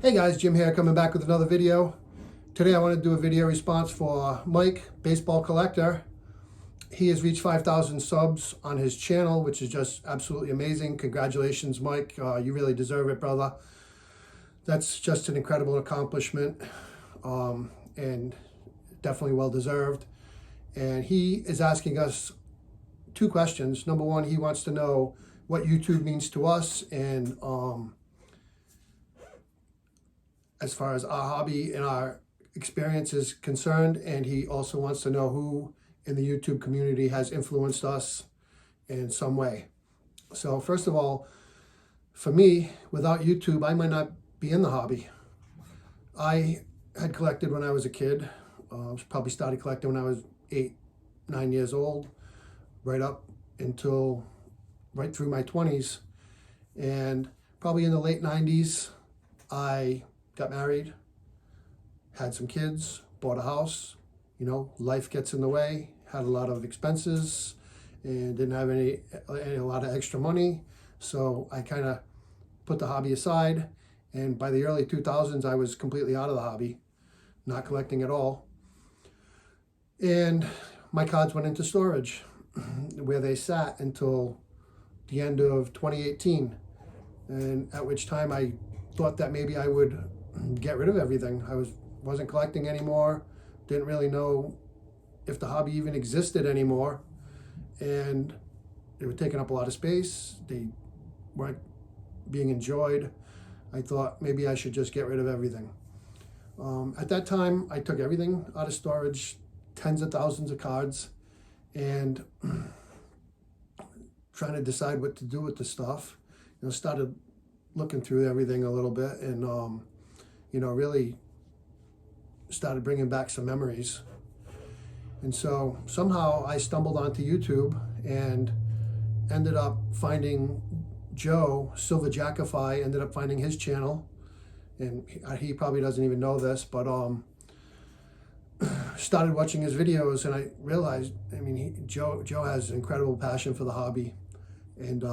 Hey guys, Jim here, coming back with another video. Today I want to do a video response for Mike, Baseball Collector. He has reached 5,000 subs on his channel, which is just absolutely amazing. Congratulations, Mike. You really deserve it, brother. That's just an incredible accomplishment, and definitely well deserved. And he is asking us two questions. Number one, he wants to know what YouTube means to us, and as far as our hobby and our experience is concerned. And he also wants to know who in the YouTube community has influenced us in some way. So first of all, for me, without YouTube, I might not be in the hobby. I had collected when I was a kid. Probably started collecting when I was 8, 9 years old, right up until right through my 20s. And probably in the late 90s, I got married, had some kids, bought a house. You know, life gets in the way, had a lot of expenses, and didn't have a lot of extra money. So I kind of put the hobby aside. And by the early 2000s, I was completely out of the hobby, not collecting at all. And my cards went into storage, where they sat until the end of 2018. And at which time I thought that maybe I would get rid of everything. I wasn't collecting anymore, didn't really know if the hobby even existed anymore, and they were taking up a lot of space. They weren't being enjoyed. I thought maybe I should just get rid of everything. At that time, I took everything out of storage, tens of thousands of cards, and trying to decide what to do with the stuff. Started looking through everything a little bit, and really started bringing back some memories. And so somehow I stumbled onto YouTube and ended up finding Joe, Silver Jackify, ended up finding his channel. And he probably doesn't even know this, but started watching his videos, and I realized, Joe has incredible passion for the hobby. And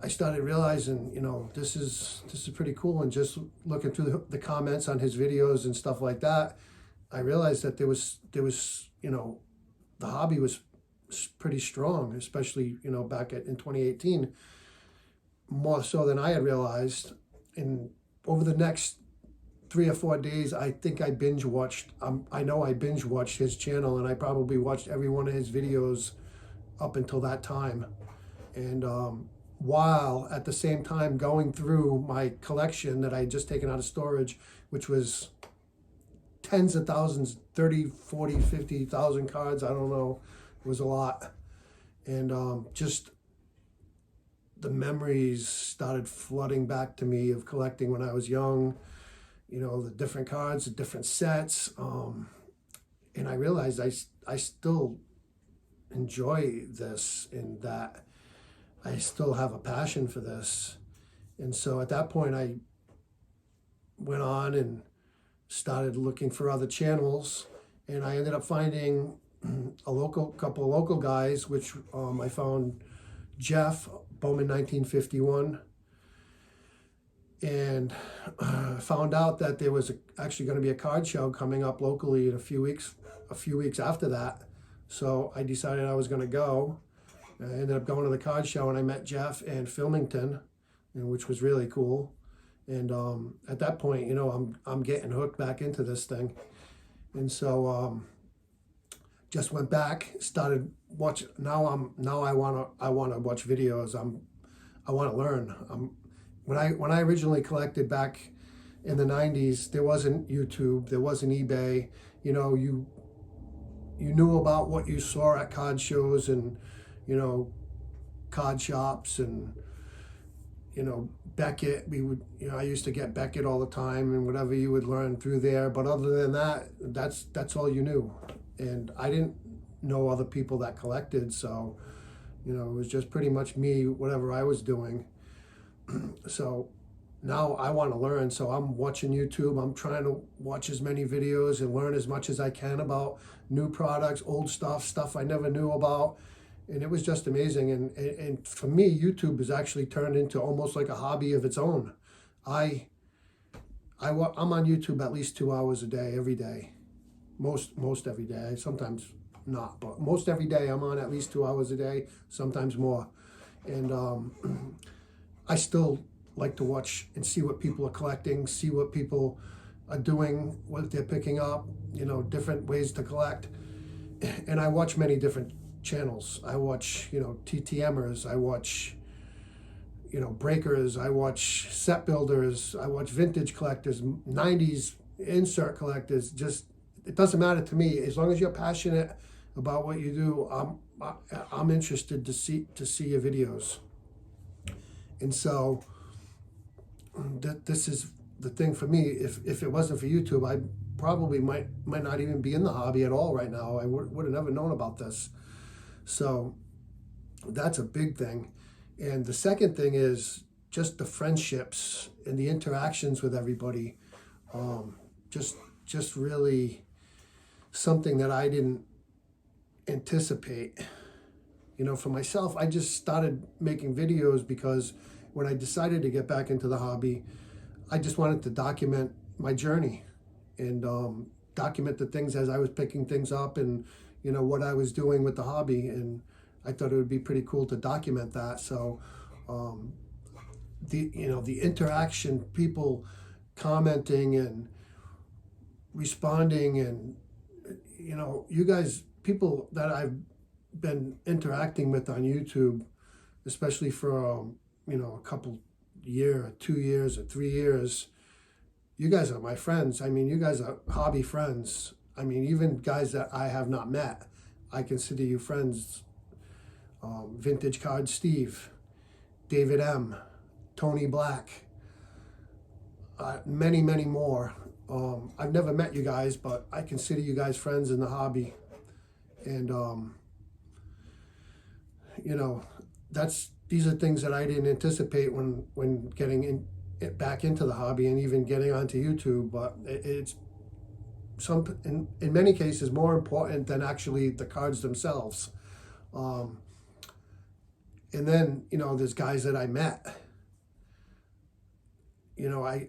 I started realizing, this is pretty cool. And just looking through the comments on his videos and stuff like that, I realized that there was the hobby was pretty strong, especially back in 2018, more so than I had realized. And over the next 3 or 4 days, I think I binge watched. I know I binge watched his channel, and I probably watched every one of his videos up until that time. And while at the same time going through my collection that I had just taken out of storage, which was tens of thousands, 30, 40, 50,000 cards, I don't know, it was a lot. And just the memories started flooding back to me of collecting when I was young, the different cards, the different sets. And I realized I still enjoy this, and that I still have a passion for this. And so at that point, I went on and started looking for other channels, and I ended up finding couple of local guys, which I found Jeff, Bowman 1951, and found out that there was actually going to be a card show coming up locally in a few weeks after that. So I decided I was going to go. I ended up going to the card show, and I met Jeff and Filmington, which was really cool. And at that point, I'm getting hooked back into this thing. And so just went back, started watching. Now I want to watch videos. I want to learn. When I originally collected back in the 90s, there wasn't YouTube, there wasn't eBay. You knew about what you saw at card shows and card shops, and Beckett. I used to get Beckett all the time, and whatever you would learn through there. But other than that, that's all you knew. And I didn't know other people that collected, so it was just pretty much me, whatever I was doing. So now I want to learn, so I'm watching YouTube. I'm trying to watch as many videos and learn as much as I can about new products, old stuff I never knew about. And it was just amazing. And for me, YouTube has actually turned into almost like a hobby of its own. I'm on YouTube at least 2 hours a day, every day. Most every day. Sometimes not, but most every day I'm on at least 2 hours a day, sometimes more. And I still like to watch and see what people are collecting, see what people are doing, what they're picking up, different ways to collect. And I watch many different channels. I watch, TTMers, I watch, breakers, I watch set builders, I watch vintage collectors, 90s insert collectors. Just, it doesn't matter to me. As long as you're passionate about what you do, I'm interested to see your videos. And so this is the thing for me. If it wasn't for YouTube, I probably might not even be in the hobby at all right now. I would have never known about this. So that's a big thing. And the second thing is just the friendships and the interactions with everybody. Just really something that I didn't anticipate. For myself, I just started making videos because when I decided to get back into the hobby, I just wanted to document my journey and document the things as I was picking things up and, what I was doing with the hobby. And I thought it would be pretty cool to document that. So the interaction, people commenting and responding, and you guys, people that I've been interacting with on YouTube, especially for a couple year, 2 years or 3 years, you guys are my friends. I mean, you guys are hobby friends. I mean, even guys that I have not met, I consider you friends. Vintage Card Steve, David M, Tony Black, many more. I've never met you guys, but I consider you guys friends in the hobby. And these are things that I didn't anticipate when getting back into the hobby and even getting onto YouTube. But it's in many cases more important than actually the cards themselves. And then, there's guys that I met. I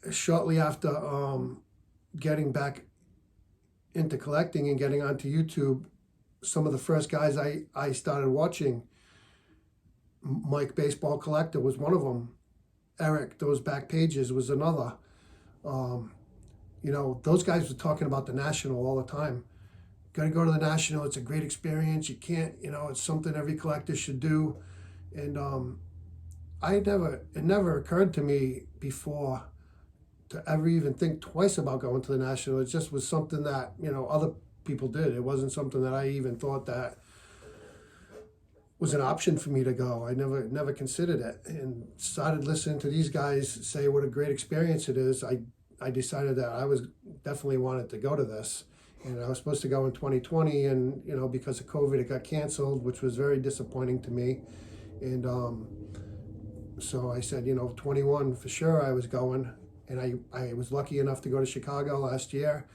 shortly after getting back into collecting and getting onto YouTube, some of the first guys I started watching, Mike Baseball Collector was one of them. Eric, Those Back Pages, was another. Those guys were talking about the National all the time. Got to go to the National. It's a great experience. You can't, it's something every collector should do. And it never occurred to me before to ever even think twice about going to the National. It just was something that, other people did. It wasn't something that I even thought that was an option for me to go. I never considered it, and started listening to these guys say what a great experience it is. I decided that I was definitely wanted to go to this. And I was supposed to go in 2020, and because of COVID, it got canceled, which was very disappointing to me. And so I said, 21 for sure I was going. And I was lucky enough to go to Chicago last year,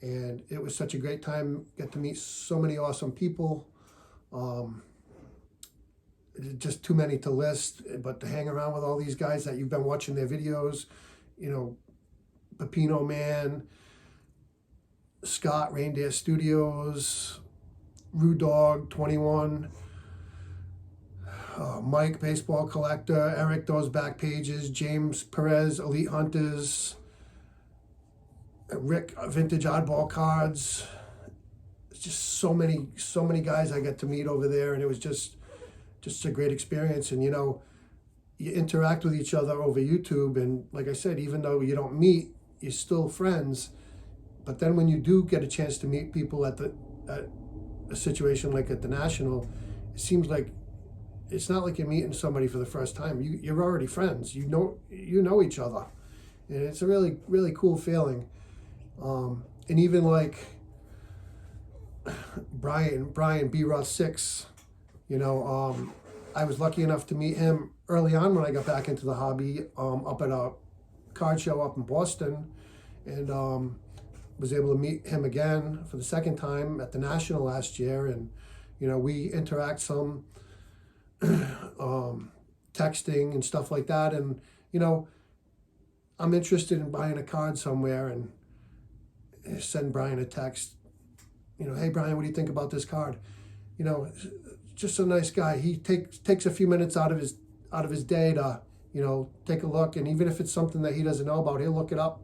and it was such a great time. Get to meet so many awesome people. Just too many to list, but to hang around with all these guys that you've been watching their videos, Pepino Man, Scott, Reindeer Studios, Rue Dog 21, Mike Baseball Collector, Eric Those Back Pages, James Perez Elite Hunters, Rick Vintage Oddball Cards. It's just so many guys I got to meet over there, and it was just a great experience. And you interact with each other over YouTube, and like I said, even though you don't meet, you're still friends. But then when you do get a chance to meet people at a situation like at the National, it seems like it's not like you're meeting somebody for the first time. You're already friends. You know each other, and it's a really, really cool feeling. And even like Brian B. Roth 6, I was lucky enough to meet him early on when I got back into the hobby, up at a card show up in Boston, and was able to meet him again for the second time at the National last year. And we interact some, texting and stuff like that. And I'm interested in buying a card somewhere, and send Brian a text, hey Brian, what do you think about this card? Just a nice guy. He takes a few minutes out of his day to take a look, and even if it's something that he doesn't know about, he'll look it up,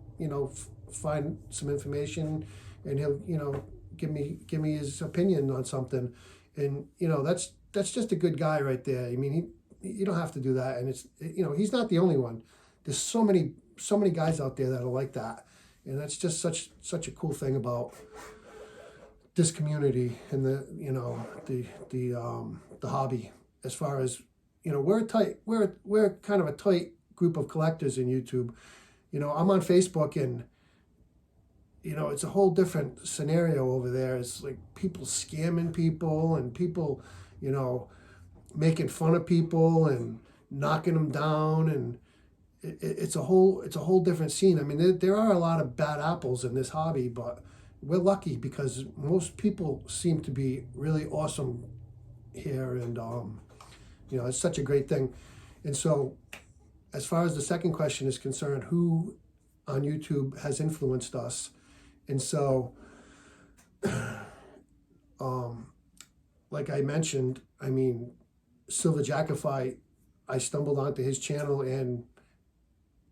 find some information, and he'll give me his opinion on something. And that's just a good guy right there. I mean, you don't have to do that, and it's he's not the only one. There's so many guys out there that are like that, and that's just such a cool thing about this community and the hobby. As far as we're kind of a tight group of collectors in YouTube. I'm on Facebook, and it's a whole different scenario over there. It's like people scamming people, and people making fun of people and knocking them down, and it's a whole different scene. I mean, there are a lot of bad apples in this hobby, but we're lucky because most people seem to be really awesome here, and it's such a great thing. And so, as far as the second question is concerned, who on YouTube has influenced us? And so, like I mentioned, I mean, Silver Jackify, I stumbled onto his channel, and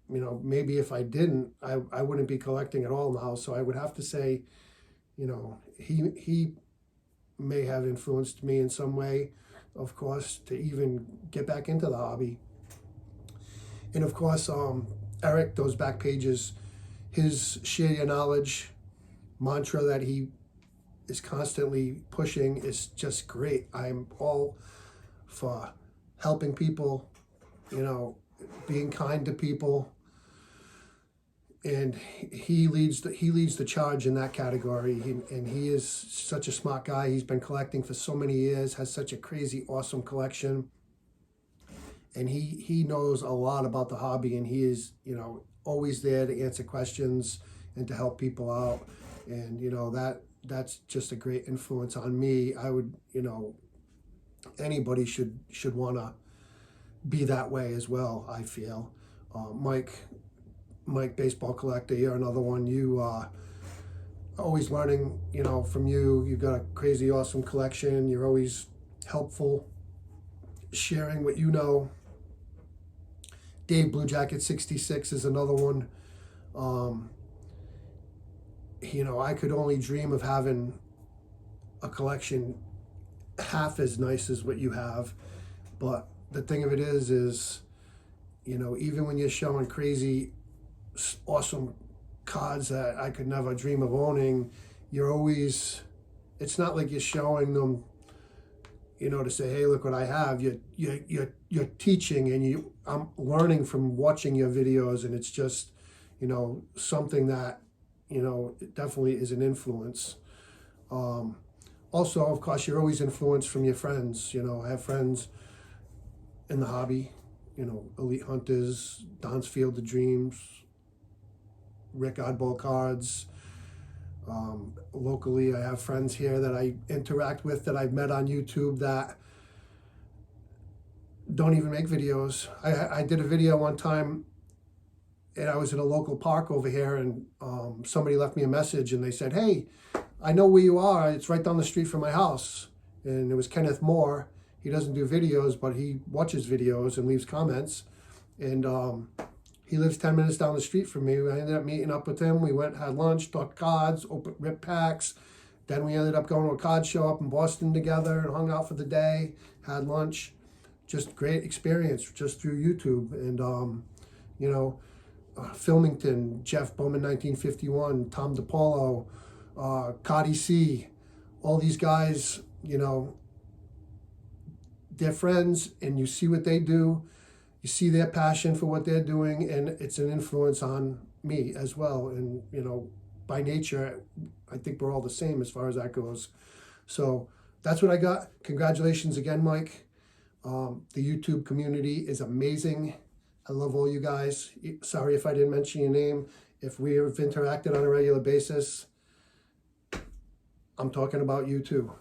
maybe if I didn't, I wouldn't be collecting at all now. So I would have to say, he may have influenced me in some way, of course, to even get back into the hobby. And of course, Eric, those back pages, his share your knowledge mantra that he is constantly pushing is just great. I'm all for helping people, being kind to people. And he leads the charge in that category. And he is such a smart guy. He's been collecting for so many years, has such a crazy, awesome collection. And he knows a lot about the hobby, and he is, always there to answer questions and to help people out. And, that's just a great influence on me. I would, anybody should want to be that way as well, I feel. Mike, baseball collector, you're another one. You always learning, from you. You've got a crazy awesome collection. You're always helpful, sharing what you know. Dave Blue Jacket 66 is another one. I could only dream of having a collection half as nice as what you have. But the thing of it is, even when you're showing crazy, awesome cards that I could never dream of owning, it's not like you're showing them, to say, hey, look what I have. You're teaching, and I'm learning from watching your videos, and it's just, something that, it definitely is an influence. Also, of course, you're always influenced from your friends. I have friends in the hobby, Elite Hunters, Don's Field of Dreams, Rick Oddball Cards. Locally, I have friends here that I interact with that I've met on YouTube that don't even make videos. I did a video one time, and I was in a local park over here, and somebody left me a message, and they said, hey, I know where you are. It's right down the street from my house. And it was Kenneth Moore. He doesn't do videos, but he watches videos and leaves comments. And he lives 10 minutes down the street from me. I ended up meeting up with him. We went, had lunch, talked cards, opened rip packs. Then we ended up going to a card show up in Boston together and hung out for the day, had lunch. Just great experience just through YouTube. And, Filmington, Jeff Bowman 1951, Tom DePaulo, Cotty C, all these guys, they're friends, and you see what they do. You see their passion for what they're doing, and it's an influence on me as well. And, by nature, I think we're all the same as far as that goes. So that's what I got. Congratulations again, Mike. The YouTube community is amazing. I love all you guys. Sorry if I didn't mention your name. If we have interacted on a regular basis, I'm talking about you too.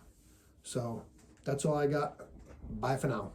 So that's all I got. Bye for now.